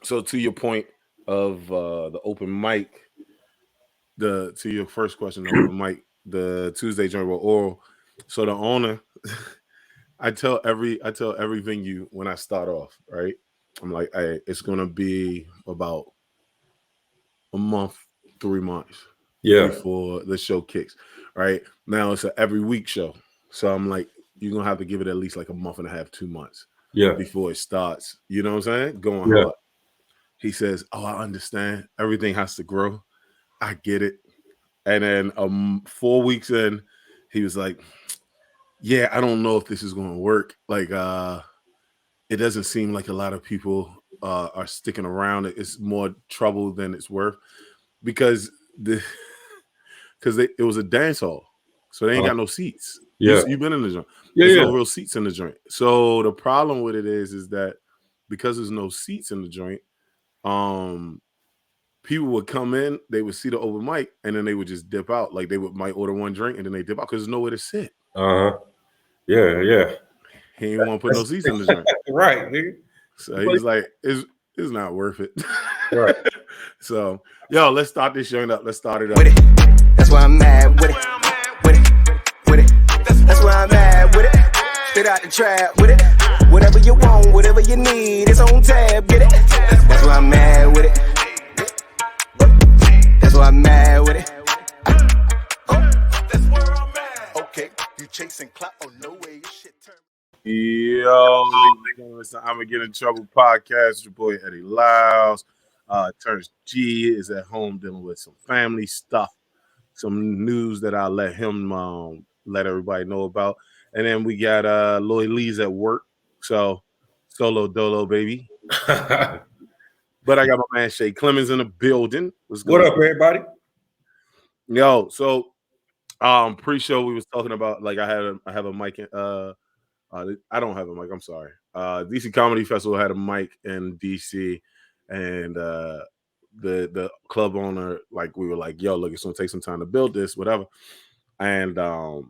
So to your point of the open mic, to your first question, the open mic, the Tuesday joint with oral. So the owner, I tell every venue when I start off, right? I'm like, hey, it's gonna be about a month, 3 months Yeah. before the show kicks. Right now, it's a every week show, so I'm like, you're gonna have to give it at least like a month and a half, 2 months Yeah. before it starts. You know what I'm saying? Going Yeah. hard. He says, "Oh, I understand. Everything has to grow. I get it." And then 4 weeks in, he was like, "Yeah, I don't know if this is going to work. Like, it doesn't seem like a lot of people are sticking around. It's more trouble than it's worth because the because it was a dance hall, so they ain't Uh, got no seats. yeah. You've been in the joint. Yeah. There's Yeah. no real seats in the joint. So the problem with it is that because there's no seats in the joint, um, people would come in, they would see the open mic, and then they would just dip out. Like they might order one drink and then they dip out because there's nowhere to sit. Uh-huh. Yeah. Yeah. He didn't want to put no seats in the joint. Right, nigga. So he was like, it's not worth it. Right. So, yo, let's start this joint up. Let's start it up. With it. That's why I'm mad with it. With it. With it. That's why I'm mad with it. Spit out the trap with it. Whatever you want, whatever you need, it's on tab. Get it. That's why I'm mad with it. That's why I'm mad with it. That's where I'm at. Okay, you chasing clout? Oh no way, your shit turn. Yo, ladies and I'm gonna get in trouble podcast. Your boy Eddie Liles. Terrance G is at home dealing with some family stuff, some news that I'll let him let everybody know about. And then we got Liles at work. So solo dolo, baby. But I got my man Shay Clemons in the building. What up, everybody? Yo, so pre-show we was talking about like I have a mic I don't have a mic, I'm sorry. DC Comedy Festival had a mic in DC, and the club owner, like we were like, yo, look, it's gonna take some time to build this, whatever. And a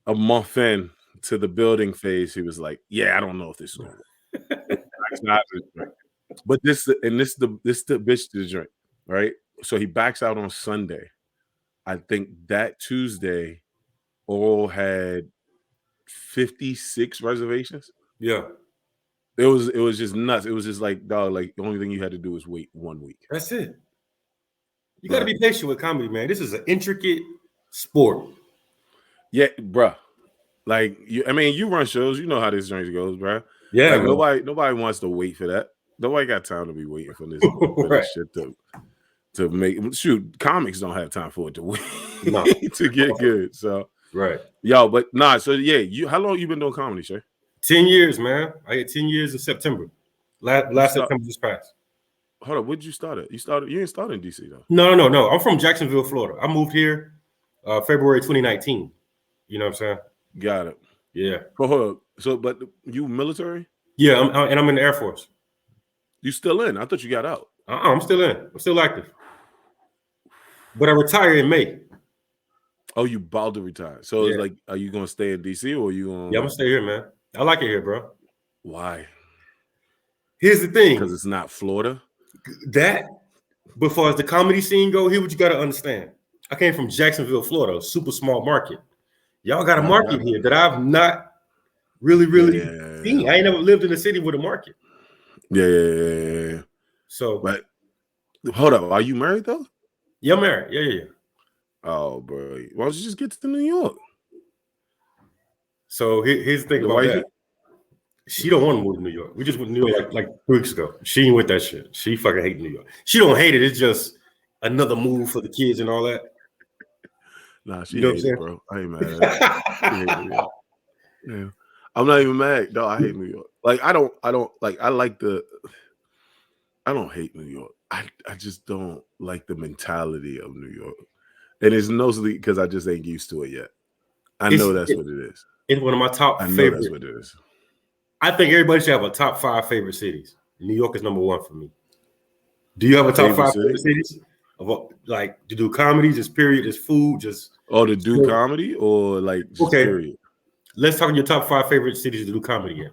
month in to the building phase, he was like, yeah, I don't know if this is gonna work. It's not this drink. But this the bitch to the drink, right? So he backs out on Sunday. I think that Tuesday, Oral had 56 reservations. Yeah. It was just nuts. It was just like, dog, like the only thing you had to do was wait 1 week. That's it. You got to be patient with comedy, man. This is an intricate sport. Yeah, bruh. Like you run shows, you know how this joint goes, bruh. Yeah, like nobody wants to wait for that. Nobody got time to be waiting for this, right. This shit to make. Shoot, comics don't have time for it to wait No. to get good. So right, yo, but nah. So yeah, how long you been doing comedy, Shay? 10 years, man. I had 10 years in September. Last September just passed. Hold up, where'd you start at? You didn't start in DC though. No. I'm from Jacksonville, Florida. I moved here February 2019. You know what I'm saying? Got it. Yeah. But hold up. So, but you military? Yeah, I'm in the Air Force. You still in? I thought you got out. I'm still in. I'm still active. But I retired in May. Oh, you about to retire. So it's like, are you gonna stay in DC or are you gonna? Yeah, I'm gonna stay here, man. I like it here, bro. Why? Here's the thing. Because it's not Florida. But as far as the comedy scene go, here's what you gotta understand. I came from Jacksonville, Florida, a super small market. Y'all got a market here that I've not really seen. I ain't never lived in a city with a market. Yeah. So, but hold up, are you married though? Yeah, I'm married. Yeah. Oh, bro, why don't you just get to New York? So here's the thing about that. She don't want to move to New York. We just went to New York like 3 weeks ago. She ain't with that shit. She fucking hate New York. She don't hate it. It's just another move for the kids and all that. Nah, she hates it, bro. I ain't mad at her. Yeah. I'm not even mad. No, I hate New York. Like I don't like I don't hate New York. I just don't like the mentality of New York. And it's mostly because I just ain't used to it yet. I know that's what it is. It's one of my top I know favorite. That's what it is. I think everybody should have a top 5 favorite cities. New York is number 1 for me. Do you have a top 5 favorite cities? Like to do comedy, just period, just food, just to do comedy or like just period? Let's talk your top 5 favorite cities to do comedy in.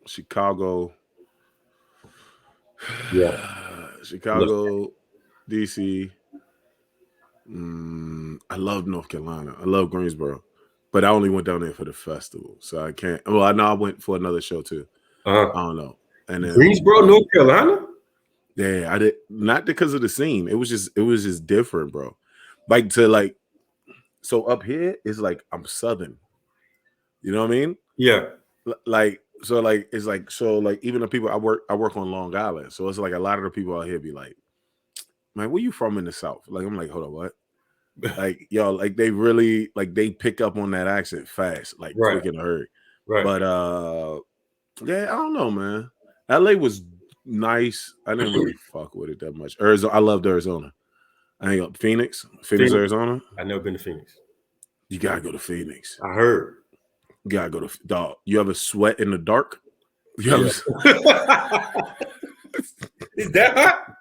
Chicago, Yeah. Chicago, DC. I love North Carolina. I love Greensboro, but I only went down there for the festival, so I can't. Well, I know I went for another show too. I don't know. And then Greensboro, North Carolina. Yeah, I did not because of the scene. It was just different, bro. Like to like, so up here is like I'm Southern. You know what I mean? Yeah. Like so, like it's like so, like even the people I work on Long Island, so it's like a lot of the people out here be like, man, where you from in the South? Like I'm like, hold on, what? Like yo, like they really like they pick up on that accent fast, like Right. quick in a hurry. Right. But yeah, I don't know, man. LA was nice. I didn't really fuck with it that much. Arizona, I loved Arizona. I ain't got Phoenix, Arizona. I've never been to Phoenix. You gotta go to Phoenix. I heard. You gotta go to dog. You ever sweat in the dark? You Yeah. ever, Is that hot?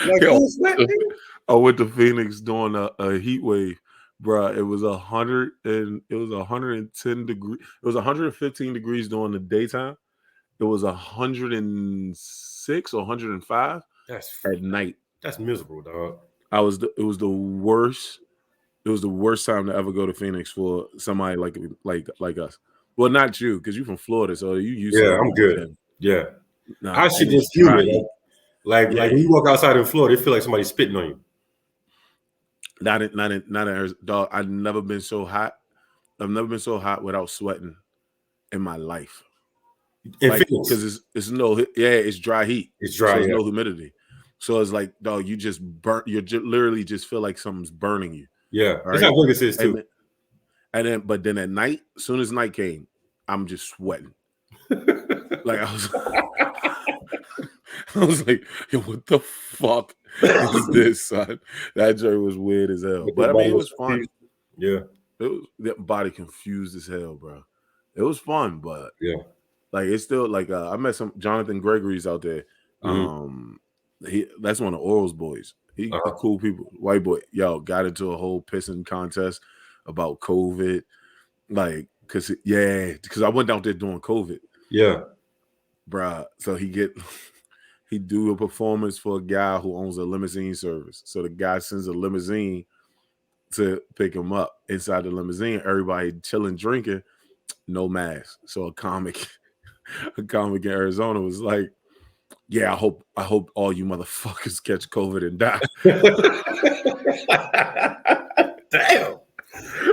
Like yo, sweat, I went to Phoenix during a heat wave, bro. It was 110 degrees. It was 115 degrees during the daytime. It was 106 or 105 at night. That's miserable, dog. It was the worst. It was the worst time to ever go to Phoenix for somebody like us. Well, not you, because you're from Florida, so you used to. Yeah, I'm good. Yeah, nah, I shit just humid. Like when you walk outside in Florida, it feel like somebody's spitting on you. Not in Arizona, dog. I've never been so hot. I've never been so hot without sweating in my life. Because it's it's dry heat. It's dry. So there's no humidity. So it's like, dog, you just burnt. You literally just feel like something's burning you. Yeah, that's how Vegas is too. But then at night, as soon as night came, I'm just sweating. Like I was like, yo, what the fuck is this, son? That joke was weird as hell. But I mean, it was fun. Yeah, that body confused as hell, bro. It was fun, but yeah, like it's still like I met some Jonathan Gregory's out there. That's one of Oral's boys. He cool people, white boy. Yo, got into a whole pissing contest about COVID, like because I went out there during COVID. Yeah, bruh. So he do a performance for a guy who owns a limousine service. So the guy sends a limousine to pick him up. Inside the limousine, everybody chilling, drinking, no mask. So a comic in Arizona was like, yeah, I hope all you motherfuckers catch COVID and die. Damn.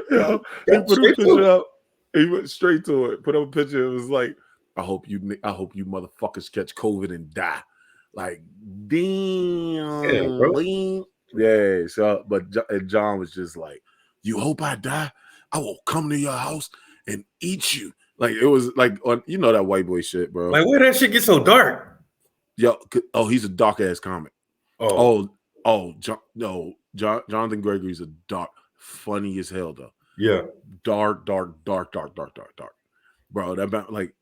Yo, he put a picture up. He went straight to it. Put up a picture. It was like, I hope you motherfuckers catch COVID and die. Like, damn. Yeah. So, but John was just like, you hope I die? I will come to your house and eat you. Like, it was like, you know that white boy shit, bro. Like, where that shit get so dark? Yo, he's a dark ass comic. Jonathan Gregory's a dark, funny as hell though. Yeah, dark. Bro, that about like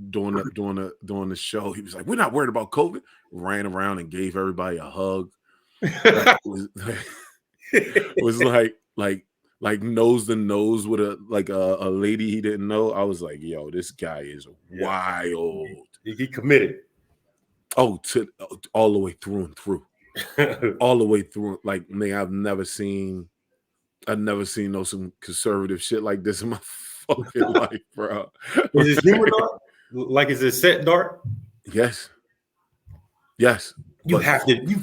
during the show, he was like, "We're not worried about COVID." Ran around and gave everybody a hug. It was like nose to nose with a lady he didn't know. I was like, "Yo, this guy is wild." He committed. Oh, all the way through and through, all the way through. Like, man, I've never seen some conservative shit like this in my fucking life, bro. Is his humor dark? Like, is it set dark? Yes. You have to.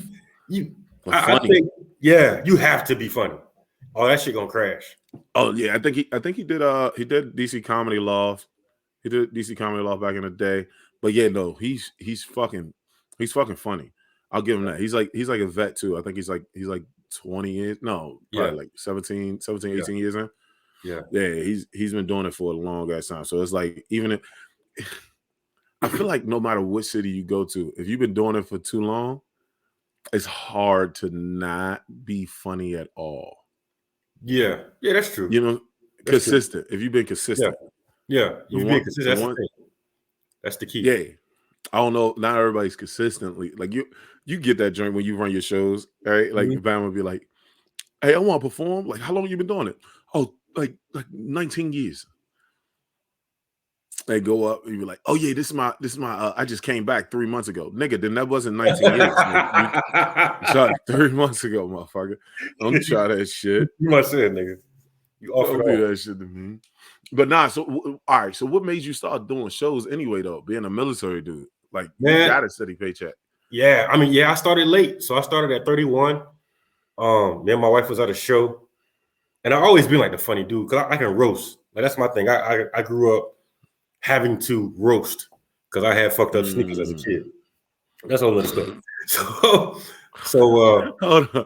I think, you have to be funny. Oh, that shit gonna crash. Oh yeah, I think he did DC Comedy Loft. He did DC Comedy Loft back in the day. But yeah, no, he's fucking funny. I'll give him that. He's like a vet too. I think he's like 20 years. No, probably like 17, 18 years in. Yeah. Yeah, he's been doing it for a long ass time. So it's like, even if I feel like no matter what city you go to, if you've been doing it for too long, it's hard to not be funny at all. Yeah, that's true. You know, that's consistent. True. If you've been consistent. Yeah. You've been consistent. That's the key. Yeah. I don't know. Not everybody's consistently like you get that joint when you run your shows, right? Like Bam would be like, "Hey, I want to perform." Like, how long you been doing it? Oh, like 19 years. They go up, and you're like, "Oh yeah, this is my. I just came back 3 months ago, nigga. Then that wasn't 19 years. Nigga. You shot 3 months ago, motherfucker. Don't try that shit. You must say it, nigga. You offer Don't do that shit to me. But nah. So all right. So what made you start doing shows anyway, though? Being a military dude, like Man. you got a steady paycheck. Yeah, I mean, I started late, so I started at 31. Me and my wife was at a show, and I always been like the funny dude because I can roast. Like that's my thing. I grew up having to roast because I had fucked up sneakers as a kid. That's all other stuff. So hold on.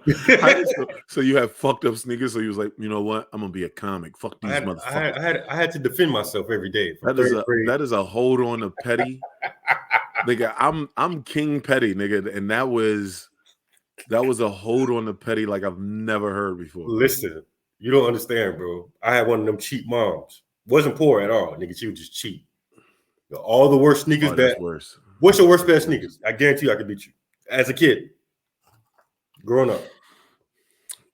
So you have fucked up sneakers. So you was like, you know what? I'm gonna be a comic. Fuck these motherfuckers. I had to defend myself every day. That is a hold on to petty. Nigga, I'm King Petty, nigga, and that was a hold on the petty like I've never heard before. Listen, you don't understand, bro. I had one of them cheap moms. Wasn't poor at all, nigga. She was just cheap. All the worst sneakers. That's worse. What's your worst pair of sneakers? I guarantee you I could beat you. As a kid. Growing up.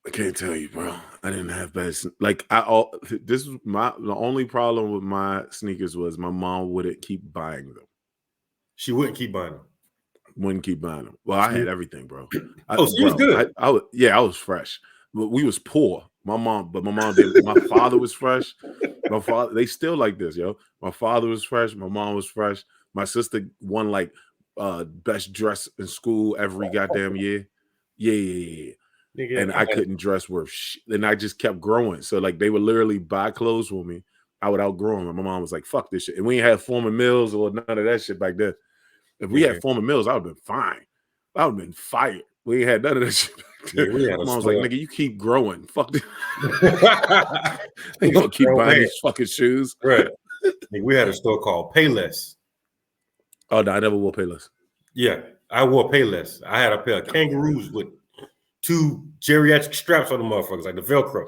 I can't tell you, bro. I didn't have bad like the only problem with my sneakers was my mom wouldn't keep buying them. She wouldn't keep buying them. Wouldn't keep buying them. Well, I had everything, bro. So you was good. I was fresh. But we was poor. My mom did. My father was fresh. My father, they still like this, yo. My father was fresh. My mom was fresh. My sister won like best dress in school every goddamn year. Yeah. Nigga, and I couldn't dress worth shit. And I just kept growing. So like they would literally buy clothes for me. I would outgrow them. My mom was like, fuck this shit. And we ain't had Forman Mills or none of that shit back then. If we had Forman Mills, I would have been fine. I would have been fired. We ain't had none of that shit back then. My mom was like, nigga, you keep growing. Fuck this. They gonna keep buying these fucking shoes. Right. We had a store called Payless. Oh, no, I never wore Payless. Yeah, I wore Payless. I had a pair of kangaroos with 2 geriatric straps on the motherfuckers, like the Velcro.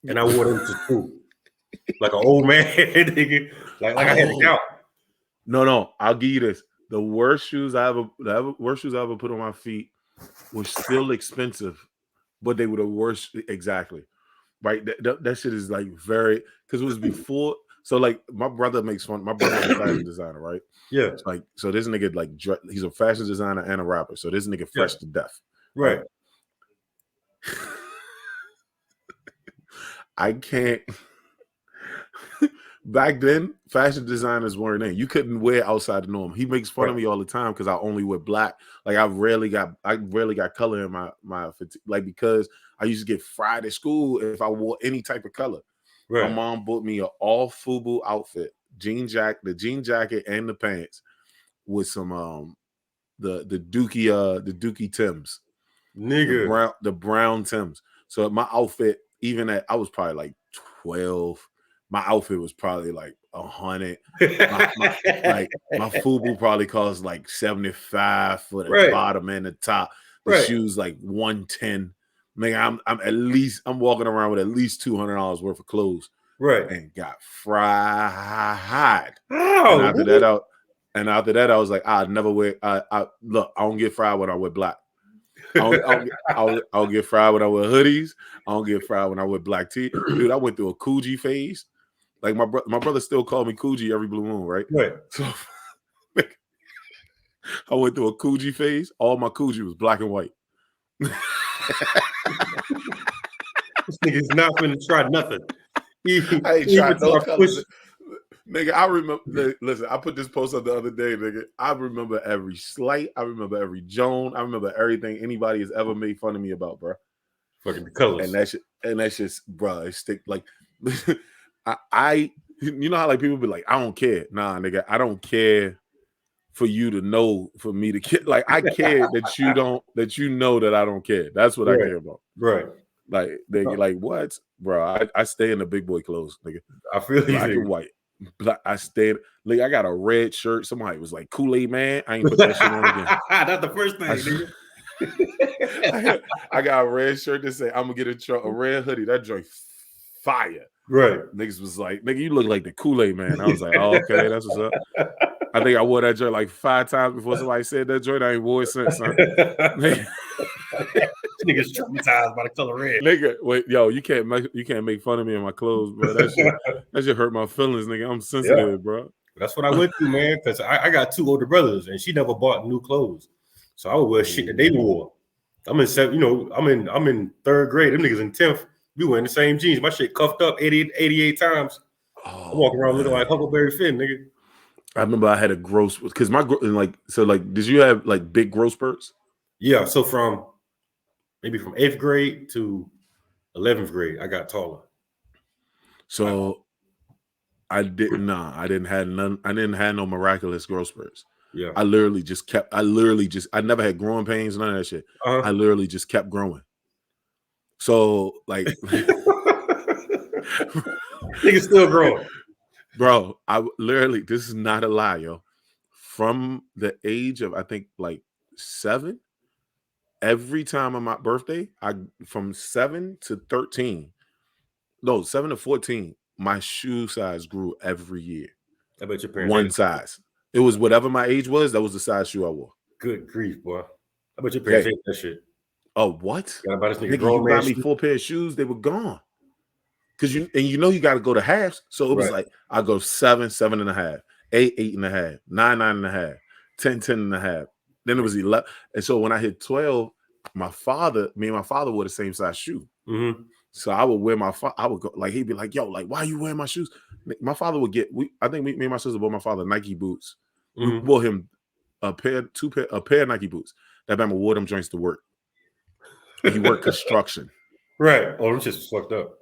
And I wore them to school. Like an old man, nigga. Like I had to count. No, I'll give you this. The worst shoes I ever put on my feet were still expensive, but they were the worst. Exactly. Right. That shit is like very, because it was before. So like my brother makes fun. My brother's a fashion designer, right? Yeah. Like, so this nigga like he's a fashion designer and a rapper. So this nigga fresh to death. Right. I can't. Back then, fashion designers weren't in. You couldn't wear outside the norm. He makes fun of me all the time because I only wear black. Like I rarely got color in my like, because I used to get fried at school if I wore any type of color. Right. My mom bought me an all FUBU outfit, the jean jacket and the pants with some the Dookie Timbs. Nigga. The brown Timbs. So my outfit, even at I was probably like 12. My outfit was probably like 100. My FUBU probably cost like 75 for the bottom and the top. The shoes like 110. Man, I'm walking around with at least $200 worth of clothes. Right. And got fried. Oh, and after that, I was like, I'll never wear. I don't get fried when I wear black. I'll get fried when I wear hoodies. I don't get fried when I wear black tee. Dude, I went through a Coogee phase. Like my brother still called me Coogee every blue moon, right? Right. So I went through a Coogee phase. All my Coogee was black and white. This nigga's not gonna try nothing. I ain't tried no colors. Nigga, I remember. Listen, I put this post up the other day, nigga. I remember every slight. I remember every Joan. I remember everything anybody has ever made fun of me about, bro. Fucking the colors. And that's just, bro. It stick like. I you know how like people be like, I don't care. Nah, nigga, I don't care for you to know, for me to care. Like I care that you know that I don't care. That's what I care about. Right. Like they like what, bro? I stay in the big boy clothes, nigga. I feel black and white. Black, I stayed. Like I got a red shirt. Somebody was like Kool-Aid Man. I ain't put that shit on again. That's the first thing, nigga. I got a red shirt that say I'm gonna get a red hoodie. That joint fire. Right. Niggas was like, nigga, you look like the Kool-Aid Man. I was like, oh, okay, that's what's up. I think I wore that joint like 5 times before somebody said that joint. I ain't wore it since. nigga's traumatized by the color red. Nigga, wait, yo, you can't make fun of me in my clothes, bro. That shit hurt my feelings, nigga. I'm sensitive, bro. That's what I went through, man. Because I got 2 older brothers, and she never bought new clothes, so I would wear shit that they wore. I'm in 3rd grade. Them niggas in 10th. We wearing the same jeans. My shit cuffed up 88 times. I walk around looking like Huckleberry Finn, nigga. I remember I had a growth because did you have like big growth spurts? Yeah, so from 8th grade to 11th grade, I got taller. So I didn't have none. I didn't have no miraculous growth spurts. Yeah, I never had growing pains, none of that shit. I literally just kept growing. So like, nigga still growing. Bro, this is not a lie, yo. From the age of, I think, like 7, every time on my birthday, from 7 to 13, no, 7 to 14, my shoe size grew every year. I bet your parents. One size. It was whatever my age was, that was the size shoe I wore. Good grief, boy. I bet your parents hate that shit. Oh, what? You gotta buy this nigga you buy me 4 pair of shoes, they were gone. Because you got to go to halves. So it was like, I go 7, 7.5, 8, 8.5, 9, 9.5, 10, 10.5. Then it was 11. And so when I hit 12, me and my father wore the same size shoe. Mm-hmm. So I would wear I would go, like, he'd be like, yo, like, why are you wearing my shoes? My father would I think me and my sister bought my father Nike boots. Mm-hmm. We bought him a pair of Nike boots. That man wore them joints to work. He worked construction. Right. Oh, them just fucked up.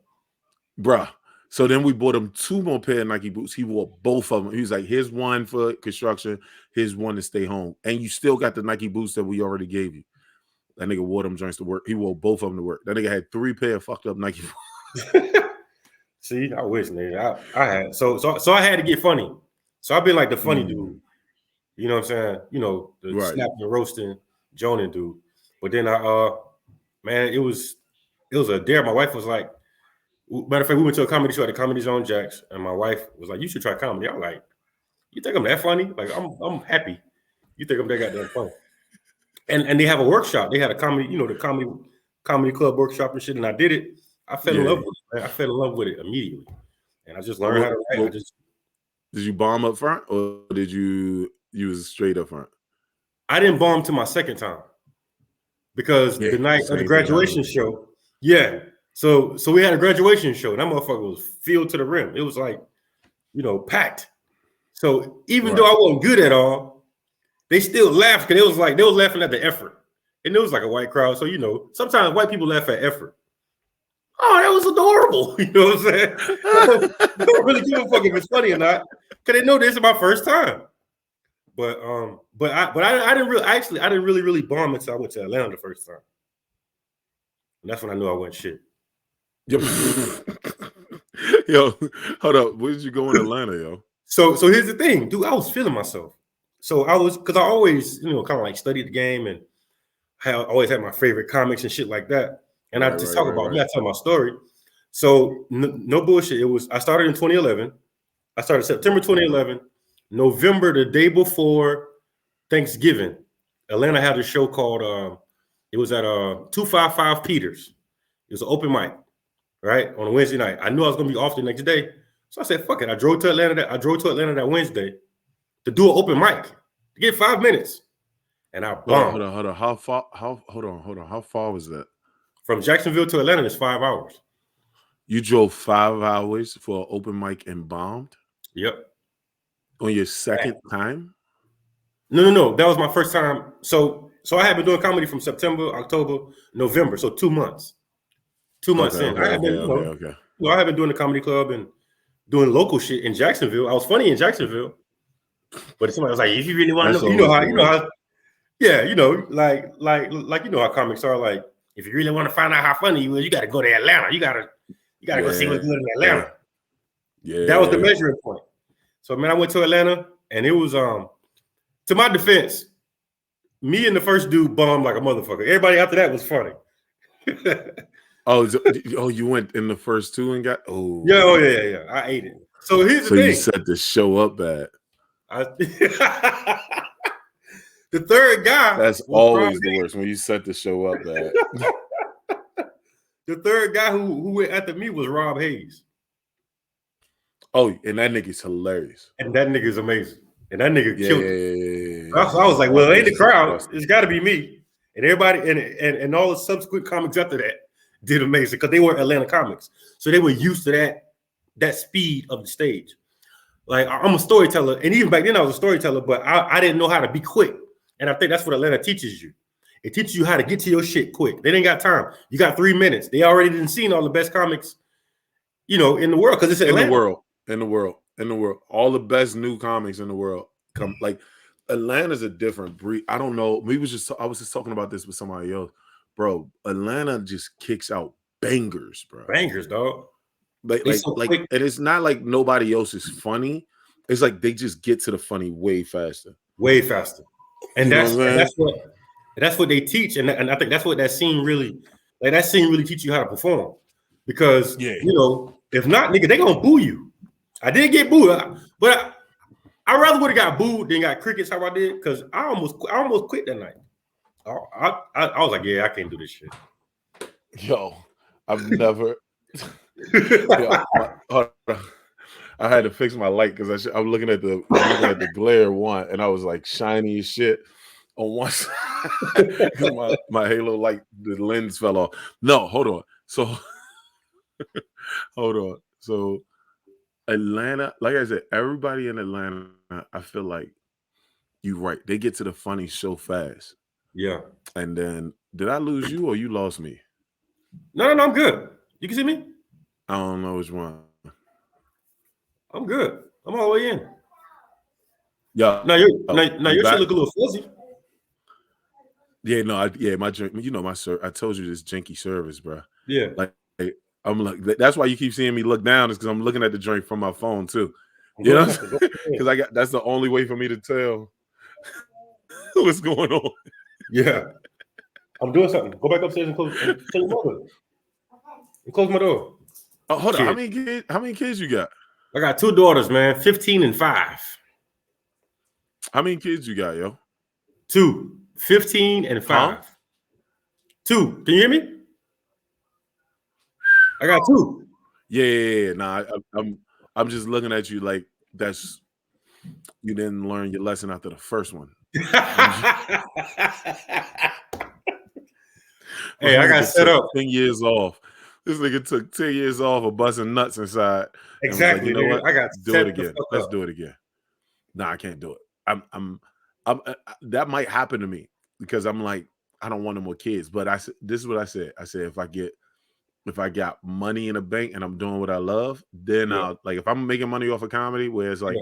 Bruh. So then we bought him 2 more pair of Nike boots. He wore both of them. He was like, here's one for construction, here's one to stay home. And you still got the Nike boots that we already gave you. That nigga wore them joints to work. He wore both of them to work. That nigga had 3 pair of fucked up Nike boots. See, I wish, nigga. I had so I had to get funny. So I've been like the funny dude. You know what I'm saying? You know, the snapping and roasting Jonan dude. But then man, it was a dare. My wife was like, matter of fact, we went to a comedy show at the Comedy Zone Jacks, and my wife was like, you should try comedy. I'm like, you think I'm that funny? Like, I'm happy. You think I'm that goddamn funny? And they have a workshop. They had a comedy, the comedy club workshop and shit, and I did it. I fell in love with it, man. I fell in love with it immediately. And I just learned how to write. Did you bomb up front, or did you was straight up front? I didn't bomb to my second time. Because the night of the graduation show, So we had a graduation show, and that motherfucker was filled to the rim. It was like, packed. So even though I wasn't good at all, they still laughed because they was laughing at the effort. And it was like a white crowd. So, sometimes white people laugh at effort. Oh, that was adorable. You know what I'm saying? I don't really give a fuck if it's funny or not. Because they know this is my first time. But I didn't really bomb until I went to Atlanta the first time. And that's when I knew I wasn't shit. Yo, hold up. Where did you go in Atlanta, yo? So here's the thing, dude. I was feeling myself. So because I always, kind of like studied the game, and I always had my favorite comics and shit like that. And I just talk about me. I tell my story. So no bullshit. I started in 2011. I started September 2011. November, the day before Thanksgiving, Atlanta had a show called it was at 255 Peters. It was an open mic, right, on a Wednesday night. I knew I was gonna be off the next day, so I said, "Fuck it." I drove to Atlanta that Wednesday to do an open mic to get 5 minutes, and I bombed. Hold on. How far? How far was that? From Jacksonville to Atlanta is 5 hours. You drove 5 hours for an open mic and bombed? Yep. On your second time? No. That was my first time. So I had been doing comedy from September, October, November. So 2 months. 2 months in. I had been, I had been doing the comedy club and doing local shit in Jacksonville. I was funny in Jacksonville. But somebody was like, if you really want to know, how, how comics are. Like, if you really want to find out how funny you is, you got to go to Atlanta. You gotta go see what's good in Atlanta. Yeah. That was the measuring point. So, man, I went to Atlanta, and it was, to my defense, me and the first dude bombed like a motherfucker. Everybody after that was funny. You went in the first 2 and got, yeah. I ate it. So here's the thing. So you set the show up bad. The third guy. That's always the worst, when you set the show up bad. The third guy who went after me was Rob Hayes. Oh, and that nigga's hilarious. And that nigga's amazing. And that nigga killed it. Yeah. So I was like, well, it ain't the crowd. It's got to be me. And everybody, and all the subsequent comics after that did amazing because they were Atlanta comics. So they were used to that speed of the stage. Like, I'm a storyteller. And even back then I was a storyteller, but I didn't know how to be quick. And I think that's what Atlanta teaches you. It teaches you how to get to your shit quick. They ain't got time. You got 3 minutes. They already didn't seen all the best comics, in the world because it's Atlanta. In the world. All the best new comics in the world come. Like, Atlanta's a different breed. I don't know. I was just talking about this with somebody else. Bro, Atlanta just kicks out bangers, bro. Bangers, dog. Like, and it's not like nobody else is funny. It's like they just get to the funny way faster. Way faster. And that's what they teach. And I think that's what that scene really teach you how to perform. Because if not, nigga, they gonna boo you. I did get booed, but I rather would have got booed than got crickets how I did, because I almost quit that night. I was like, yeah, I can't do this shit. Yo, I've never. Hold on. I had to fix my light because I'm looking at the glare one, and I was like shiny as shit on one side. my halo light, the lens fell off. No, hold on. So, hold on. So, Atlanta, like I said, everybody in Atlanta, I feel like you're right. They get to the funny so fast. Yeah. And then, did I lose you or you lost me? No, I'm good. You can see me? I don't know which one. I'm good. I'm all the way in. Yeah. Now your shit look a little fuzzy. Yeah, my drink. I told you this janky service, bro. Yeah. Like, I'm like, that's why you keep seeing me look down, is because I'm looking at the drink from my phone too. You know, because that's the only way for me to tell what's going on. Yeah. I'm doing something. Go back upstairs and close your mother. And close my door. Oh, hold on. How many kids you got? I got 2 daughters, man. 15 and 5. How many kids you got, yo? 2. 15 and 5. Huh? 2. Can you hear me? I got 2. Yeah. Nah, I'm just looking at you like you didn't learn your lesson after the first one. Hey, I got set up 10 years off. This nigga took 10 years off of busting nuts inside. Exactly. Like, you know what? I got do it again. Let's do it again. Nah, I can't do it. I'm that might happen to me because I'm like, I don't want no more kids. But this is what I said. I said, if I got money in the bank and I'm doing what I love, then I'll, like, if I'm making money off of comedy where it's like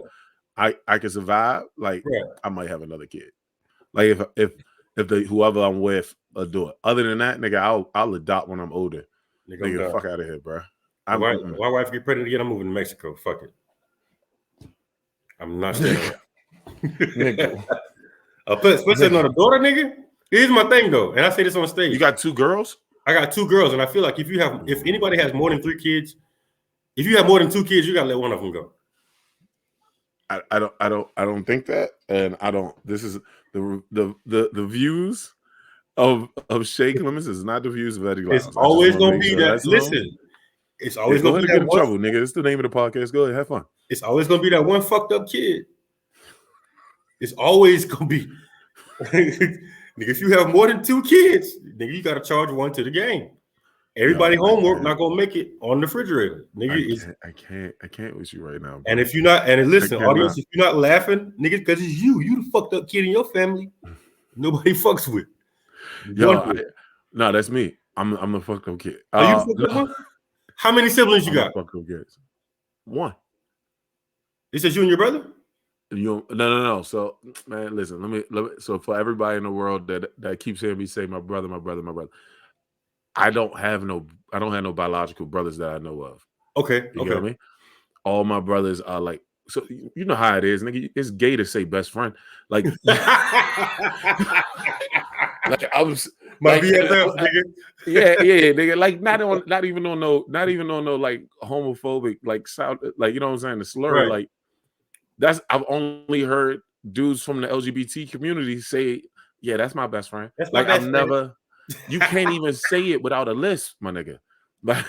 I can survive, like I might have another kid. Like if whoever I'm with will do it. Other than that, nigga, I'll adopt when I'm older. Nigga, fuck out of here, bro. My wife get pregnant again, I'm moving to Mexico. Fuck it. I'm not staying around. Nigga. Especially another daughter, nigga. Here's my thing though, and I say this on stage. You got 2 girls? I got 2 girls, and I feel like if anybody has more than 3 kids, if you have more than 2 kids, you gotta let one of them go. I don't think that, and I don't. This is the views of Shay Clemons is not the views of Eddie Liles. It's always gonna be that. Listen, it's always gonna be that. Get in trouble, nigga. It's the name of the podcast. Go ahead, have fun. It's always gonna be that one fucked up kid. It's always gonna be. Nigga, if you have more than 2 kids, nigga, you gotta charge one to the game. Everybody homework not gonna make it on the refrigerator. Nigga, I can't with you right now. Bro. And if you're not, and listen, audience, if you're not laughing, nigga, because it's you the fucked up kid in your family. Nobody fucks with. No, that's me. I'm a fucked up kid. Are you fucked up? How many siblings you got? Fucked up kids. 1. It says you and your brother? No. So, man, listen. Let me. So, for everybody in the world that keeps hearing me say my brother, I don't have no biological brothers that I know of. Okay. You get me? All my brothers are like. So you know how it is, nigga. It's gay to say best friend. Like, like I was my BFF, nigga. Yeah, nigga. Like not even on no like homophobic like sound, like, you know what I'm saying, the slur. Right. Like I've only heard dudes from the LGBT community say, yeah, that's my best friend. That's like I've never. You can't even say it without a lisp, my nigga. Like,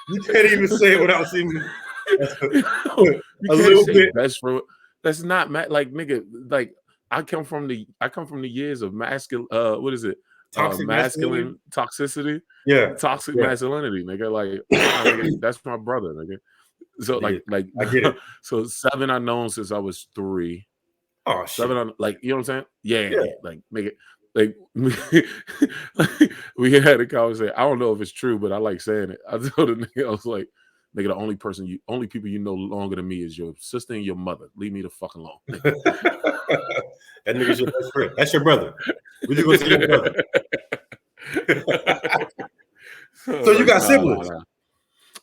You can't even say it without seeing you a can't little say bit. best friend. That's not like nigga. Like I come from the years of masculine. What is it? Toxic masculinity. Masculine toxicity. Yeah. Toxic Yeah. masculinity, nigga. Like, nah, nigga, that's my brother, nigga. So Yeah, like I get it. so 7 I've known since I was 3. Oh 7 shit. on, like, you know what I'm saying? Yeah, Yeah. like nigga, like we had a conversation. I don't know if it's true, but I like saying it. I told the nigga, I was like, nigga, the only people you know longer than me is your sister and your mother. Leave me the fuck alone. That nigga's your best friend. That's your brother. We just gonna say your brother. So you got siblings? Nah.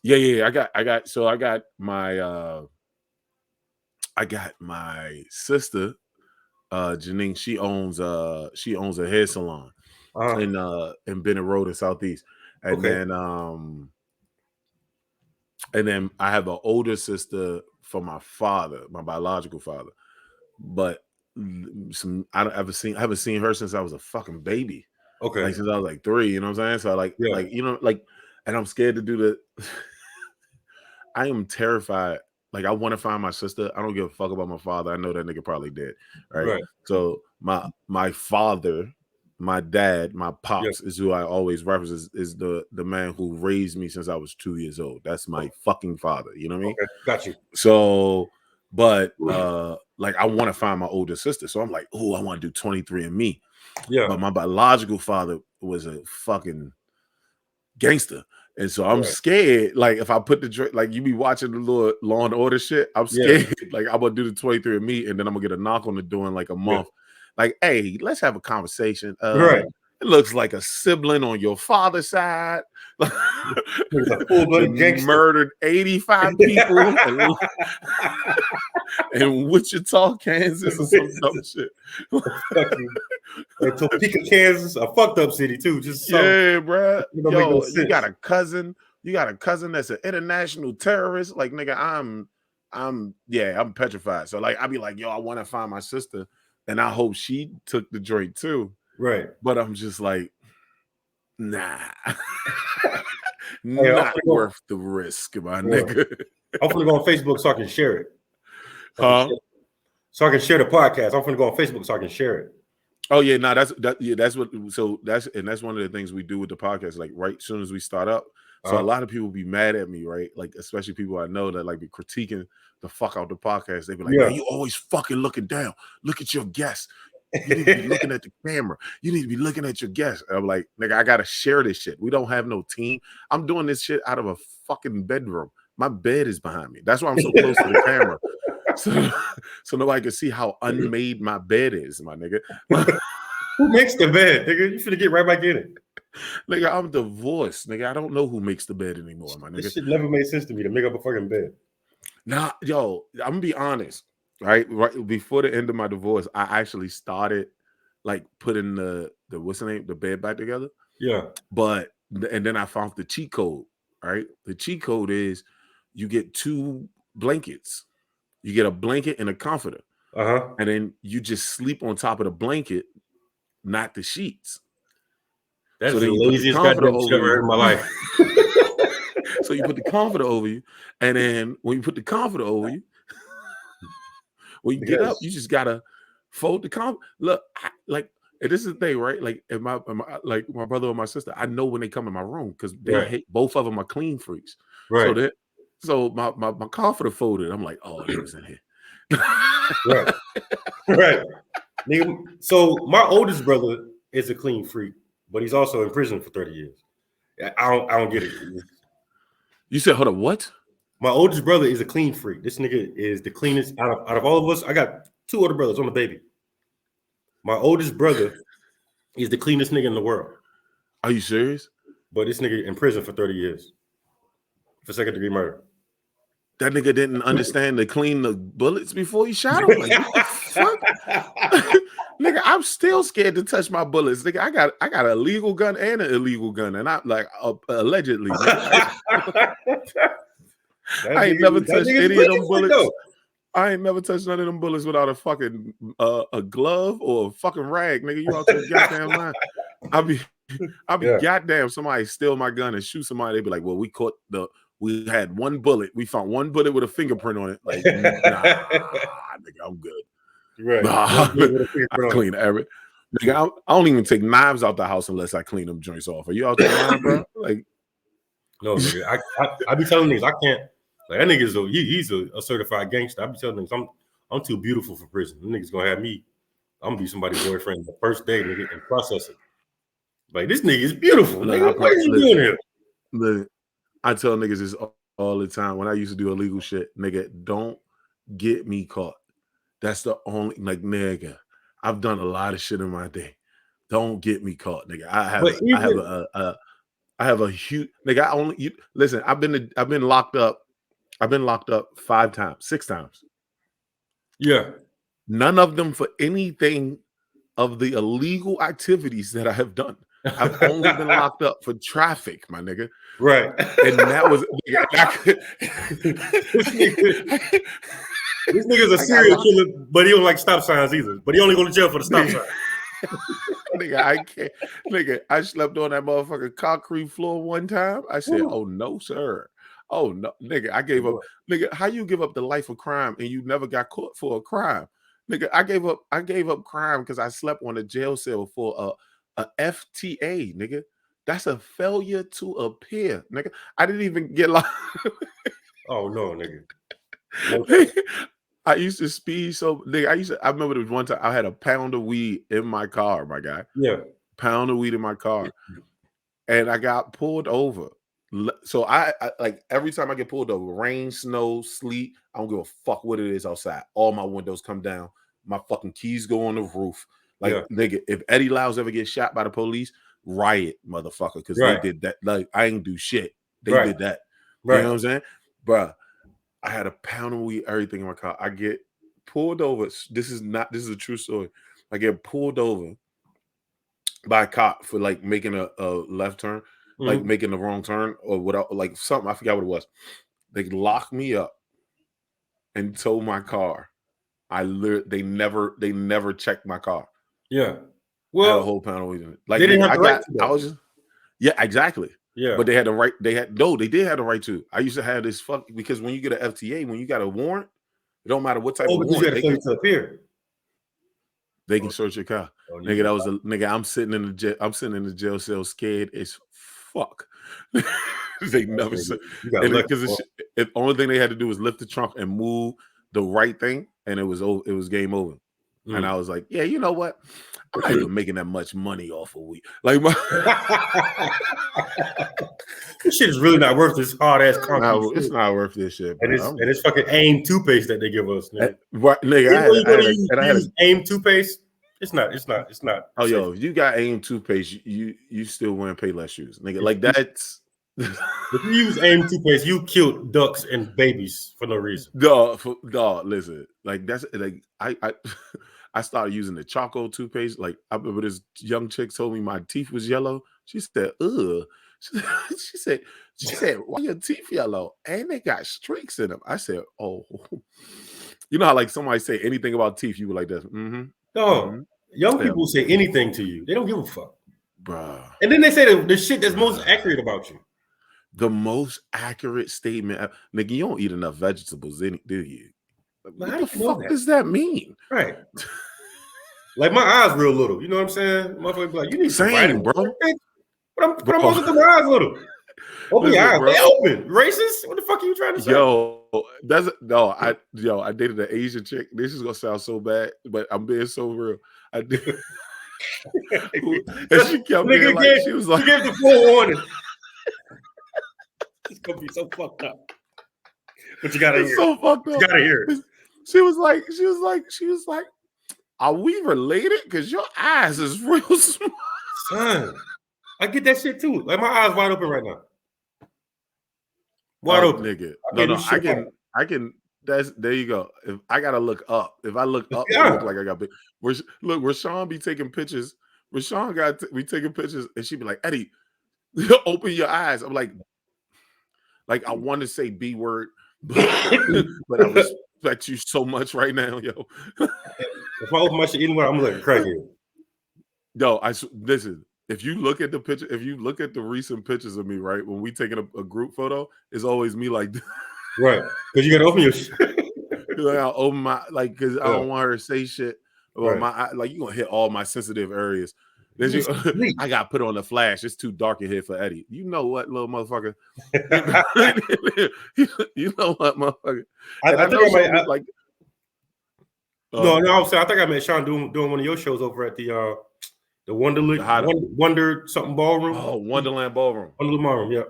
Yeah. I got my sister, Janine. She owns a hair salon in Bennett Road in Southeast. And then I have an older sister from my father, my biological father. But I haven't seen her since I was a fucking baby. Okay. Like since I was like 3, you know what I'm saying? So like you know, like, and I'm scared to do the I am terrified. Like I want to find my sister. I don't give a fuck about my father. I know that nigga probably dead. Right. So my father, my dad, my pops is who I always reference is the man who raised me since I was 2 years old. That's my fucking father. You know what I mean? Okay. Got you. So, but like I want to find my older sister. So I'm like, oh, I want to do 23andMe. Yeah. But my biological father was a fucking gangster. And so I'm scared. Like if I put the like you be watching the little Law and Order shit, I'm scared. Like I'm gonna do the 23andMe and then I'm gonna get a knock on the door in like a month. Like, hey, let's have a conversation. It looks like a sibling on your father's side. Murdered 85 people in Wichita, Kansas, or some dumb shit. And Topeka, Kansas, a fucked up city too. Just bro. Yo, you got a cousin. You got a cousin that's an international terrorist. Like, nigga, I'm petrified. So like, I'd be like, yo, I want to find my sister, and I hope she took the joint too. Right. But I'm just like, nah. Not worth the risk, my nigga. I'm gonna go on Facebook so I can share it. So I can share the podcast. I'm gonna go on Facebook so I can share it. Oh yeah, no, that's what. So that's one of the things we do with the podcast. Like right as soon as we start up, so a lot of people be mad at me, right? Like especially people I know that like be critiquing the fuck out the podcast. They be like, man, you always fucking looking down. Look at your guests. You need to be looking at the camera. You need to be looking at your guests. And I'm like, nigga, I gotta share this shit. We don't have no team. I'm doing this shit out of a fucking bedroom. My bed is behind me. That's why I'm so close to the camera. So nobody can see how unmade my bed is, my nigga. Who makes the bed, nigga? You finna get right back in it. Nigga, I'm divorced, nigga. I don't know who makes the bed anymore, my nigga. This shit never made sense to me to make up a fucking bed. Nah, yo, I'm gonna be honest. Right before the end of my divorce, I actually started like putting the what's the name, the bed back together. Yeah. But and then I found the cheat code. Right, the cheat code is you get 2 blankets. You get a blanket and a comforter, and then you just sleep on top of the blanket, not the sheets. That's so the laziest goddamn shit I've ever heard in my life. So you put the comforter over you, and then when you put the comforter over you. When you get up, you just gotta fold the comp. Look, like this is the thing, right? Like, if my brother or my sister, I know when they come in my room because they hate, both of them are clean freaks. Right. So my comforter folded. I'm like, oh, it was in here. Right. So my oldest brother is a clean freak, but he's also in prison for 30 years. I don't get it. You said, hold on, what? My oldest brother is a clean freak. This nigga is the cleanest out of all of us. I got 2 older brothers. I'm a baby. My oldest brother is the cleanest nigga in the world. Are you serious? But this nigga in prison for 30 years for second-degree murder. That nigga didn't understand to clean the bullets before he shot him. Like, what the fuck? Nigga, I'm still scared to touch my bullets. Nigga, I got a legal gun and an illegal gun, and I'm like allegedly. I ain't never touched any of them bullets. Though. I ain't never touched none of them bullets without a fucking a glove or a fucking rag, nigga. You out there goddamn line. goddamn, somebody steal my gun and shoot somebody. They be like, well, we had one bullet. We found one bullet with a fingerprint on it. Like, nah, nigga, I'm good. Right. Nah, I clean every. Nigga, I don't even take knives out the house unless I clean them joints off. Are you out there lying, bro? Like, no, nigga. I be telling niggas I can't. Like that nigga's he's a certified gangster. I be telling niggas I'm too beautiful for prison. Them niggas gonna have me. I'm gonna be somebody's boyfriend the first day, nigga, and process it. Like this nigga is beautiful. Nigga, what are you doing here? Look, I tell niggas this all the time. When I used to do illegal shit, nigga, don't get me caught. That's the only nigga. I've done a lot of shit in my day. Don't get me caught, nigga. I have a huge nigga. Listen. I've been locked up. I've been locked up 6 times. Yeah. None of them for anything of the illegal activities that I have done. I've only been locked up for traffic, my nigga. Right. And that was this nigga's a serial killer, but he don't like stop signs either. But he only go to jail for the stop sign. Nigga, I can't. Nigga, I slept on that motherfucking concrete floor one time. I said, "Oh no, sir. Oh no, nigga, I gave up. Nigga, how you give up the life of crime and you never got caught for a crime? Nigga, I gave up crime because I slept on a jail cell for a FTA, nigga. That's a failure to appear, nigga. I didn't even get locked. Oh no, nigga. I used to speed so nigga. I remember there was one time I had a pound of weed in my car, my guy. Yeah. Pound of weed in my car. And I got pulled over. So I like every time I get pulled over, rain, snow, sleet, I don't give a fuck what it is outside. All my windows come down. My fucking keys go on the roof. Like, nigga, if Eddie Liles ever gets shot by the police, riot, motherfucker, because they did that. Like, I ain't do shit. They did that. You know what I'm saying? Bruh, I had a pound of weed, everything in my car. I get pulled over. This is a true story. I get pulled over by a cop for like making a left turn, like making the wrong turn or without like something. I forgot what it was. They locked me up and towed my car. They never checked my car. Yeah. Well, I had a whole pound of weed in it. Like they didn't have the right to. I was just exactly. Yeah. But they did have the right to. I used to have this because when you get an FTA, when you got a warrant, it don't matter what type of warrant. They can appear. They can search your car. Nigga, that was nigga. I'm sitting in the jail cell scared as fuck. They never said because the only thing they had to do was lift the trunk and move the right thing, and it was game over. And I was like, yeah, you know what? I'm not even making that much money off of weed. Like this shit is really not worth this hard ass concrete. It's not worth this shit. And it's fucking AIM toothpaste that they give us. Nigga, I had AIM toothpaste. It's not. Oh, safe. Yo, if you got AIM toothpaste, you still wearing Payless shoes, nigga. Like that's. If you use AIM toothpaste, you killed ducks and babies for no reason. Dog, listen, like that's like I started using the Choco toothpaste. Like I remember this young chick told me my teeth was yellow. She said, "Ugh." She said, "Why your teeth yellow? And they got streaks in them." I said, "Oh, you know how like somebody say anything about teeth, you were like this." Young people say anything to you. They don't give a fuck, bruh. And then they say the shit that's most accurate about you. The most accurate statement, nigga. You don't eat enough vegetables, do you? Like, what the fuck does that mean? Right. Like my eyes real little. You know what I'm saying? Motherfucker be like, you need some vitamins, bro. But I'm supposed to my eyes little. Open your eyes. They open. Racist? What the fuck are you trying to say? I dated an Asian chick. This is gonna sound so bad, but I'm being so real. I did. And she kept being like, she was like, she gave the full warning. It's gonna be so fucked up. But you gotta hear it. So fucked up. You gotta hear it. She was like, are we related? Because your eyes is real small. Son, I get that shit too. Like my eyes wide open right now. Wide open. Nigga. I can. There you go. If I gotta look up, if I look up, it look like I got big. Look, Rashawn be taking pictures. Rashawn be taking pictures, and she be like, Eddie, open your eyes. I'm like I want to say B word, but I respect you so much right now, yo. If I open my shit anywhere, I'm like crazy. Yo, listen. if you look at the picture, if you look at the recent pictures of me, right, when we taking a group photo, it's always me like, right? Because you got to open your shit. I'll open my because I don't want her to say shit about my like you gonna hit all my sensitive areas. I got put on the flash. It's too dark in here for Eddie. You know what, little motherfucker? You know what, motherfucker? I think I might like. No, I think I met Sean doing one of your shows over at the Wonder something ballroom. Oh, Wonderland Ballroom. Wonderland Ballroom, yeah.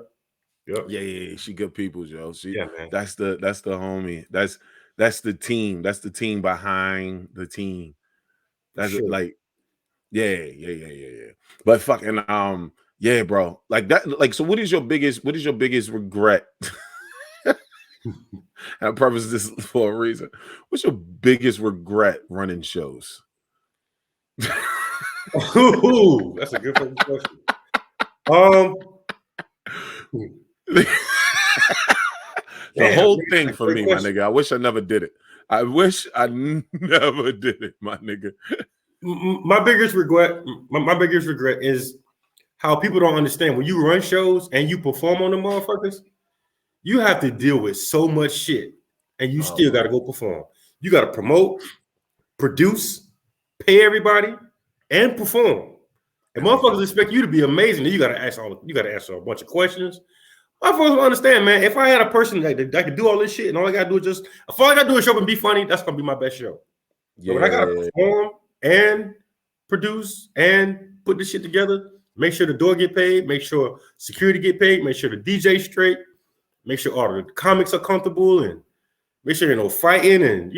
Yeah. She good people, Joe. Man. That's the homie. That's the team. That's the team behind the team. That's like, yeah. But fucking yeah, bro. Like that. Like, so what is your biggest regret? I preface this for a reason. What's your biggest regret running shows? Ooh, that's a good question. The whole thing for me, my nigga. I wish I never did it. I wish I never did it, my nigga. My biggest regret is how people don't understand when you run shows and you perform on the motherfuckers, you have to deal with so much shit and you still got to go perform. You got to promote, produce, pay everybody, and perform. And motherfuckers expect you to be amazing. Then you got to answer a bunch of questions. Motherfuckers don't understand, man. If I had a person that could do all this shit and all I gotta do is show up and be funny, that's gonna be my best show. Yeah. But when I gotta perform and produce and put this shit together, make sure the door get paid, make sure security get paid, make sure the DJ straight, make sure all the comics are comfortable, and make sure there's no fighting, and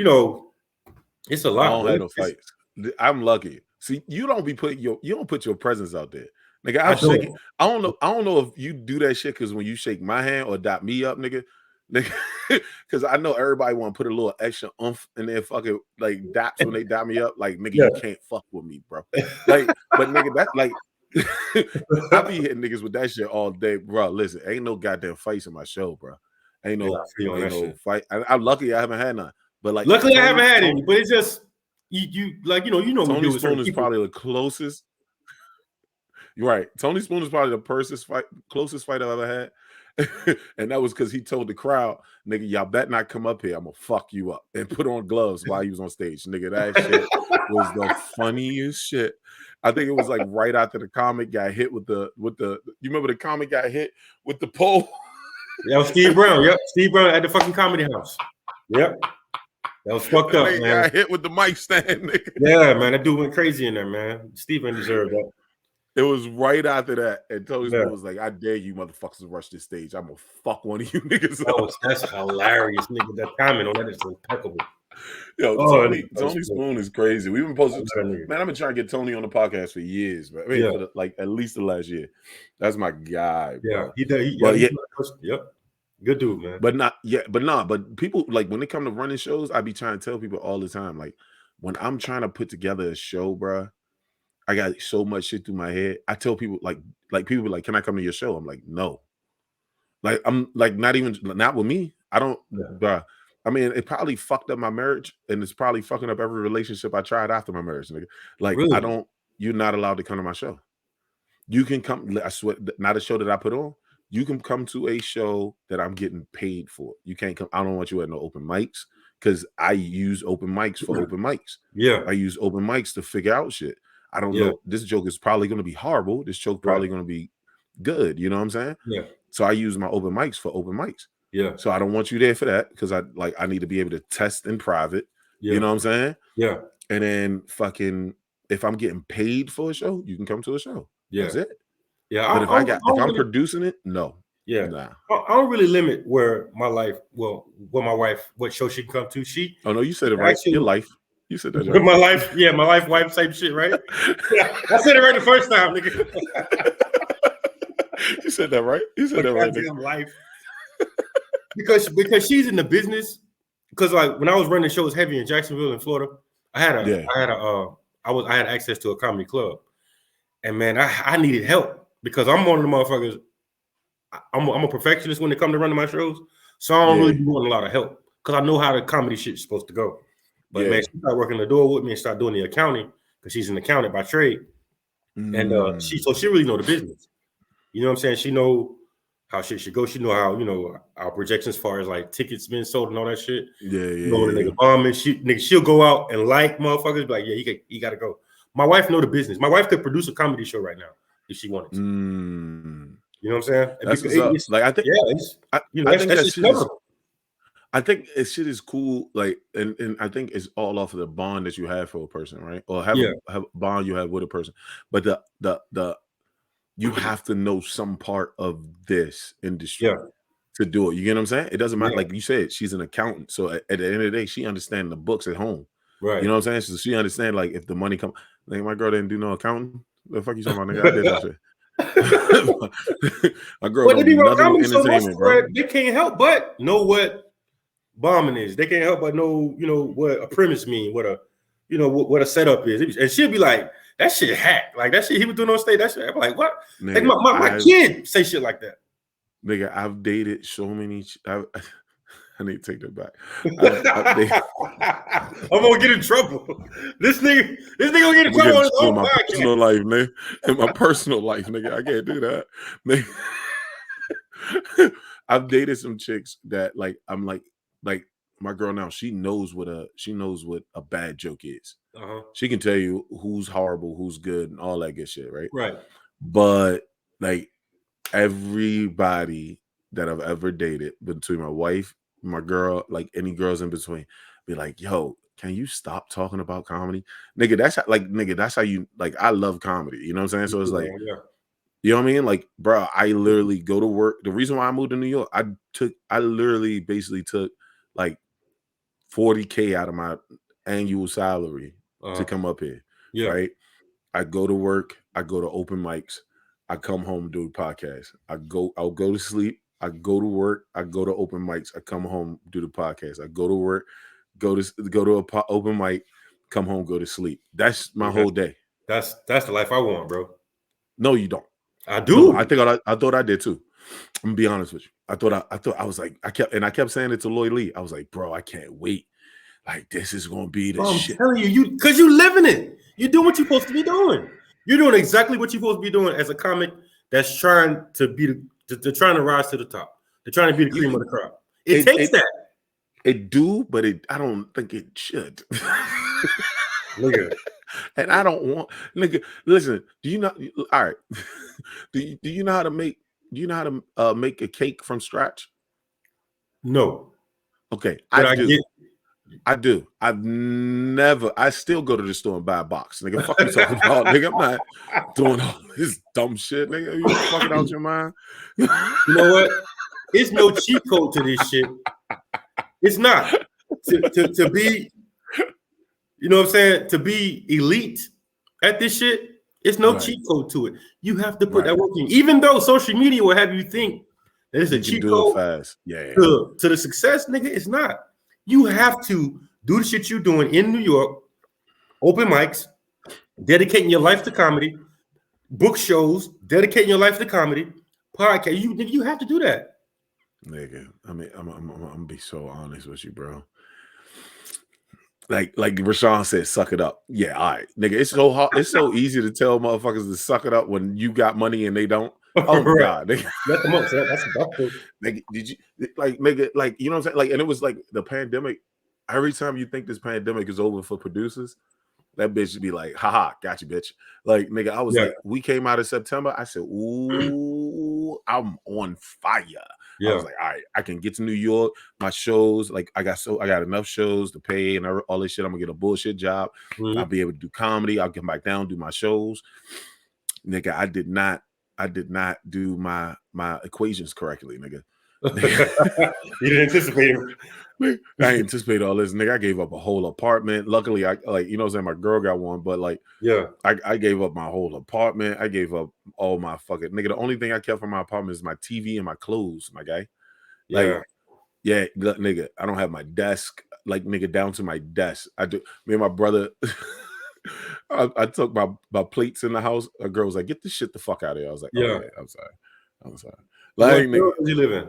it's a lot. I don't have no fights. I'm lucky. See, you don't put your presence out there. Nigga, I'm shaking. I don't know if you do that shit because when you shake my hand or dap me up, nigga, because I know everybody want to put a little extra oomph in their fucking like daps when they dap me up. Like, nigga, you can't fuck with me, bro. Like, but nigga, that like I be hitting niggas with that shit all day, bro. Listen, ain't no goddamn fights in my show, bro. Ain't no fight. I'm lucky I haven't had none. But like, luckily I haven't had any. But it's just you know. Tony Spoon is probably the closest. You're right. Tony Spoon is probably the closest fight I've ever had. And that was because he told the crowd, nigga, y'all bet not come up here. I'm gonna fuck you up and put on gloves while he was on stage. Nigga, that shit was the funniest shit. I think it was like right after the comic got hit with the you remember the comic got hit with the pole? That was Steve Brown. Yep. Steve Brown at the fucking comedy house. Yep. That was fucked up, man. Got hit with the mic stand, nigga. Yeah, man. That dude went crazy in there, man. Steven deserved that. It was right after that, and Tony was like, "I dare you, motherfuckers, to rush this stage. I'm gonna fuck one of you niggas." That's hilarious, nigga. That comment on that is impeccable. Yo, Tony Spoon is crazy. We've been posting. Man, I've been trying to get Tony on the podcast for years, man. I mean, for like at least the last year. That's my guy, bro. Yep. Good dude, man. But people like when they come to running shows, I be trying to tell people all the time, like when I'm trying to put together a show, bro. I got so much shit through my head. I tell people like people be like, "Can I come to your show?" I'm like, "No." Like I'm like not with me. I don't. Bruh. I mean, it probably fucked up my marriage, and it's probably fucking up every relationship I tried after my marriage, nigga. Like really? You're not allowed to come to my show. You can come. I swear, not a show that I put on. You can come to a show that I'm getting paid for. You can't come. I don't want you at no open mics because I use open mics for open mics. Yeah, I use open mics to figure out shit. I don't know. This joke is probably going to be horrible. This joke probably going to be good. You know what I'm saying? Yeah. So I use my open mics for open mics. Yeah. So I don't want you there for that because I need to be able to test in private. Yeah. You know what I'm saying? Yeah. And then fucking if I'm getting paid for a show, you can come to a show. Yeah. That's it. Yeah. But if I'm producing it, no. Yeah. Nah. I don't really limit what show she can come to. Oh no, you said it right. Actually, your life. You said that right. My life, wife, same shit, right? Yeah, I said it right the first time, nigga. You said that right. You said that right. Nigga. Life. Because she's in the business. Because like when I was running shows heavy in Jacksonville in Florida, I had access to a comedy club, and man, I needed help because I'm one of the motherfuckers. I'm a perfectionist when it comes to running my shows, so I don't really want a lot of help because I know how the comedy shit's supposed to go. But man, she started working the door with me and started doing the accounting because she's an accountant by trade. And she really know the business. You know what I'm saying? She know how shit should go. She know how, our projections as far as like tickets being sold and all that shit. Yeah. When a nigga bombing, she'll go out and like motherfuckers, be like, yeah, he gotta go. My wife know the business. My wife could produce a comedy show right now if she wanted to. You know what I'm saying? That's what's up. Like I think, I think that shit is. I think shit is cool. Like, and I think it's all off of the bond that you have for a person, right? Or have a bond you have with a person. But the you have to know some part of this industry to do it. You get what I'm saying? It doesn't matter. Like you said, she's an accountant, so at the end of the day, she understands the books at home. Right. You know what I'm saying? So she understands like if the money come. Like my girl didn't do no accounting. The fuck you talking about, nigga? I did that shit. My girl don't do nothing with entertainment, bro. They can't help but know what bombing is. They can't help but know, what a premise mean, what a setup is. And she'll be like, that shit hack. Like that shit he was doing on stage. That shit. I'm like, what? Nigga, like my kid say shit like that. Nigga, I've dated so many. I need to take that back. I'm gonna get in trouble. This nigga gonna get in trouble on his own my personal life, man. In my personal life, nigga, I can't do that. Nigga. I've dated some chicks that like I'm like my girl now. She knows what a bad joke is. She can tell you who's horrible, who's good, and all that good shit, right? Right. But like everybody that I've ever dated, between my wife, my girl, like any girls in between, be like, yo, can you stop talking about comedy? Nigga, that's how you like, I love comedy. You know what I'm saying? So it's like, you know what I mean? Like, bro, I literally go to work. The reason why I moved to New York, I literally basically took like 40K out of my annual salary to come up here. Yeah. Right. I go to work, I go to open mics, I come home, do a podcast. I'll go to sleep. I go to work. I go to open mics. I come home, do the podcast. I go to work, go to a open mic, come home, go to sleep. That's my whole day. That's the life I want, bro. No, you don't. I do. No, I thought I did too. I'm gonna be honest with you. I thought I was like, I kept saying it to Lloyd Lee. I was like, bro, I can't wait. Like, this is gonna be the shit. I'm telling you, because you living it. You're doing what you're supposed to be doing. You're doing exactly what you're supposed to be doing as a comic that's trying to be they're trying to rise to the top. They're trying to be the cream of the crop. It takes that. It do, but I don't think it should. Nigga. And I don't want, nigga. Listen, do you know? All right. Do you know how to make? Do you know how to make a cake from scratch? No. Okay, I do. I still go to the store and buy a box. Nigga, fuck you talking about? Nigga, I'm not doing all this dumb shit. Nigga, you fucking out your mind? You know what? It's no cheat code to this shit. It's not. To be, you know what I'm saying? To be elite at this shit, it's no cheat code to it. You have to put that work in. Even though social media will have you think that it's a cheat code fast. Yeah. To the success, nigga, it's not. You have to do the shit you're doing in New York, open mics, dedicating your life to comedy, book shows, dedicating your life to comedy, podcast. You have to do that. Nigga, I mean, I'm gonna be so honest with you, bro. Like Rashawn said, suck it up. Yeah, all right, nigga. It's so hard. It's so easy to tell motherfuckers to suck it up when you got money and they don't. Oh my god, nigga. Let them up. That's nigga, did you like, nigga? Like, you know what I'm saying? Like, and it was like the pandemic. Every time you think this pandemic is over for producers, that bitch would be like, haha, got you, bitch. Like, nigga, I was like, we came out of September. I said, ooh, I'm on fire. I was like, all right, I can get to New York. My shows, like, I got enough shows to pay and all this shit. I'm gonna get a bullshit job. I'll be able to do comedy. I'll come back down, do my shows. Nigga, I did not do my equations correctly, nigga. You didn't anticipate it. I anticipated all this, nigga. I gave up a whole apartment. Luckily, I like, you know what I'm saying, my girl got one, but like, I gave up my whole apartment. I gave up all my fucking, nigga. The only thing I kept from my apartment is my TV and my clothes, my guy. Like, nigga, I don't have my desk, like, nigga, down to my desk. I do. Me and my brother, I took my plates in the house. A girl was like, "Get this shit the fuck out of here." I was like, "Oh, yeah, I'm sorry." Like, what does he live in?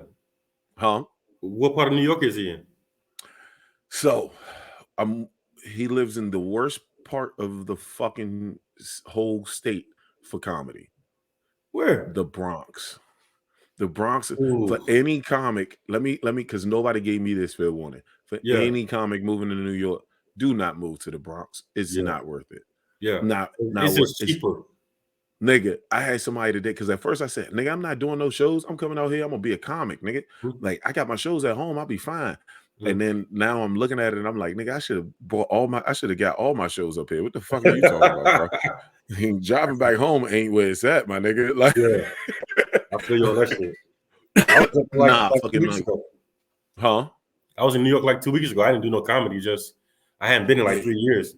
Huh? What part of New York is he in? So, he lives in the worst part of the fucking whole state, for comedy. Where? The Bronx. The Bronx. Ooh. For any comic, let me, because nobody gave me this fair warning. For any comic moving to New York, do not move to the Bronx. It's not worth it. Yeah. Not it's worth just cheaper. Nigga, I had somebody today because at first I said, nigga, I'm not doing no shows. I'm coming out here. I'm gonna be a comic, nigga. Like I got my shows at home. I'll be fine. And then now I'm looking at it and I'm like, nigga, I should have got all my shows up here. What the fuck are you talking about, bro? Driving back home ain't where it's at, my nigga. Like, I feel you on that shit. I was like 2 weeks ago. Huh? I was in New York like 2 weeks ago. I didn't do no comedy. I hadn't been in like 3 years.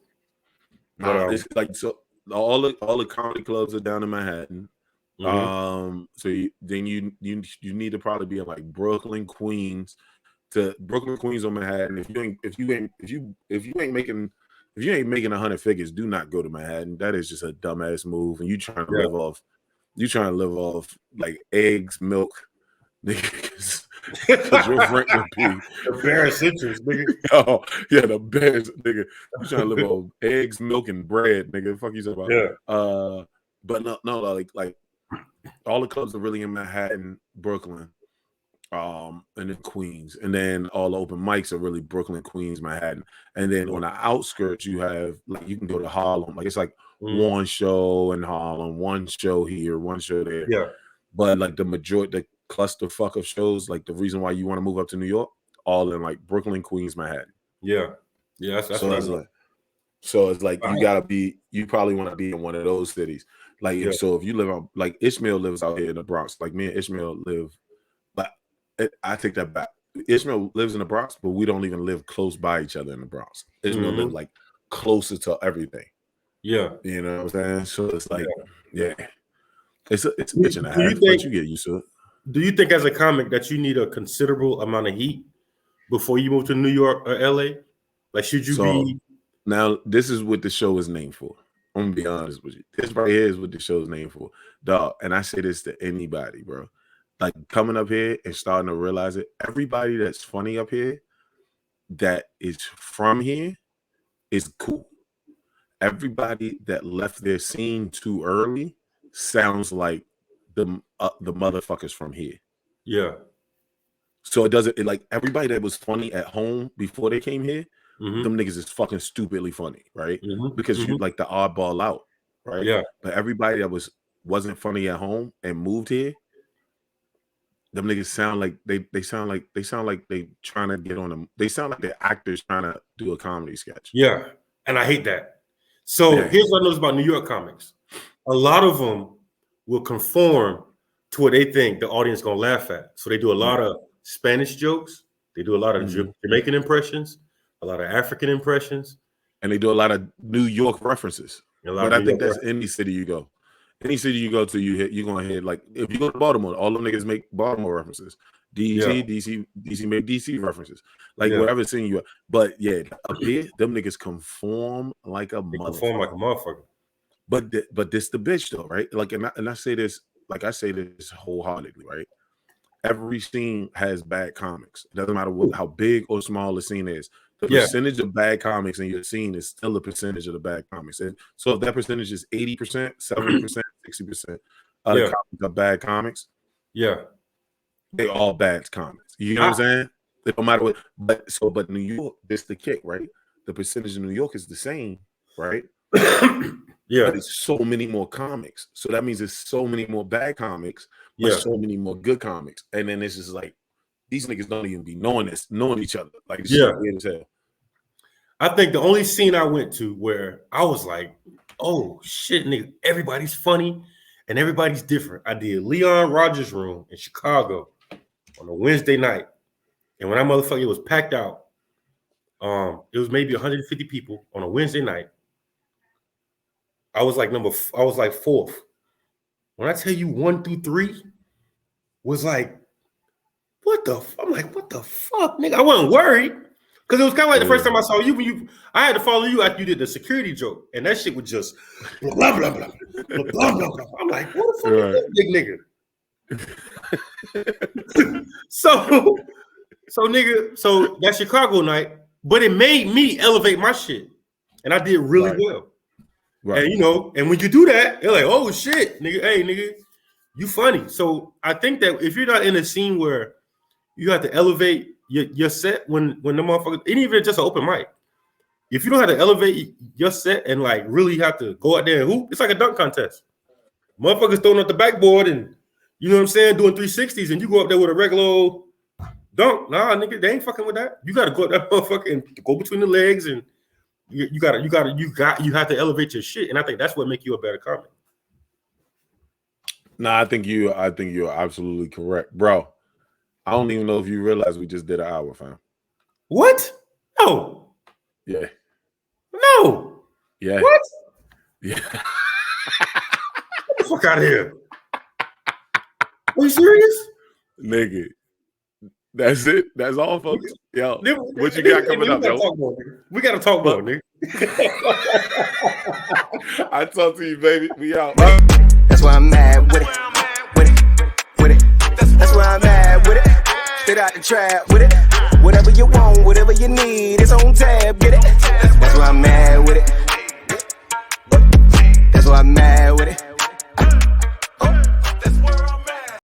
But, it's like so. All the comedy clubs are down in Manhattan. So you need to probably be in like Brooklyn, Queens, or Manhattan. If you ain't making 100 figures, do not go to Manhattan. That is just a dumbass move. And you trying to live off like eggs, milk, because your rent would be the bare essentials, nigga. Oh yeah, the best, nigga. You trying to live on eggs, milk, and bread, nigga. Fuck you talking about? But no, like all the clubs are really in Manhattan, Brooklyn, and then Queens, and then all the open mics are really Brooklyn, Queens, Manhattan, and then on the outskirts you have like you can go to Harlem. Like it's like one show in Harlem, one show here, one show there. Yeah, but like the clusterfuck of shows, like the reason why you want to move up to New York, all in like Brooklyn, Queens, Manhattan. Yeah. That's so it's like you probably want to be in one of those cities. Like if you live on, like Ishmael lives out here in the Bronx. Like me and Ishmael live, but I take that back. Ishmael lives in the Bronx, but we don't even live close by each other in the Bronx. Ishmael live like closer to everything. Yeah, you know what I'm saying. So it's like, it's a bitch and a half, but you get used to it. Do you think as a comic that you need a considerable amount of heat before you move to New York or LA? Like, should you be? Now, this is what the show is named for. I'm gonna be honest with you. This right here is what the show is named for, dog. And I say this to anybody, bro. Like coming up here and starting to realize it. Everybody that's funny up here, that is from here, is cool. Everybody that left their scene too early sounds like the motherfuckers from here. Yeah. So like everybody that was funny at home before they came here, them niggas is fucking stupidly funny, right? Because you like the oddball out, right? Yeah. But everybody that wasn't funny at home and moved here, them niggas sound like they sound like they trying to get on them. They sound like they're actors trying to do a comedy sketch. Yeah, and I hate that. So here's what I noticed about New York comics: a lot of them will conform to what they think the audience gonna laugh at. So they do a lot of Spanish jokes, they do a lot of Jamaican impressions, a lot of African impressions, and they do a lot of New York references. But I think that's any city you go. Any city you go to, you're gonna hit, like if you go to Baltimore, all them niggas make Baltimore references. DC make DC references. Like whatever scene you are. But up here, them niggas conform like a motherfucker. But this the bitch though, right? Like and I say this, like I say this wholeheartedly, right? Every scene has bad comics. It doesn't matter how big or small the scene is. The percentage of bad comics in your scene is still a percentage of the bad comics. And so if that percentage is 80%, 70%, 60% of the comics are bad comics, they all bad comics. You know what I'm saying? It don't matter what. But New York, this the kick, right? The percentage in New York is the same, right? But it's so many more comics. So that means there's so many more bad comics, but so many more good comics. And then it's just like these niggas don't even be knowing each other. Like it's weird as hell. I think the only scene I went to where I was like, oh shit, nigga, everybody's funny and everybody's different. I did Leon Rogers' Room in Chicago on a Wednesday night. And when that motherfucker was packed out, it was maybe 150 people on a Wednesday night. I was like fourth. When I tell you 1 through 3 was like, I'm like, what the fuck, nigga? I wasn't worried. Because it was kind of like the first time I saw you, I had to follow you after you did the security joke. And that shit was just blah, blah, blah, blah, blah, blah, blah. I'm like, what the fuck is this big nigga? So nigga, so that Chicago night, but it made me elevate my shit. And I did really well. Right. And and when you do that, they're like, oh shit, nigga, hey nigga, you funny. So I think that if you're not in a scene where you have to elevate your set when the motherfuckers, even if it's just an open mic, if you don't have to elevate your set and like really have to go out there and hoop, it's like a dunk contest. Motherfuckers throwing up the backboard and you know what I'm saying, doing 360s, and you go up there with a regular old dunk. Nah, nigga, they ain't fucking with that. You gotta go up that motherfucker and go between the legs, and you have to elevate your shit. And I think that's what make you a better comic. Nah, I think you're absolutely correct, bro. I don't even know if you realize we just did an hour, fam. What? No. Yeah. No. Yeah. What? Yeah. Get the fuck out of here. Are you serious? Nigga. That's it. That's all, folks. Yo, what you got coming up, yo? We gotta talk more, nigga. I talk to you, baby. We out. That's why I'm mad with it. That's why I'm mad with it. Straight out the trap with it. Whatever you want, whatever you need, it's on tab. Get it? That's why I'm mad with it. That's why I'm mad with it.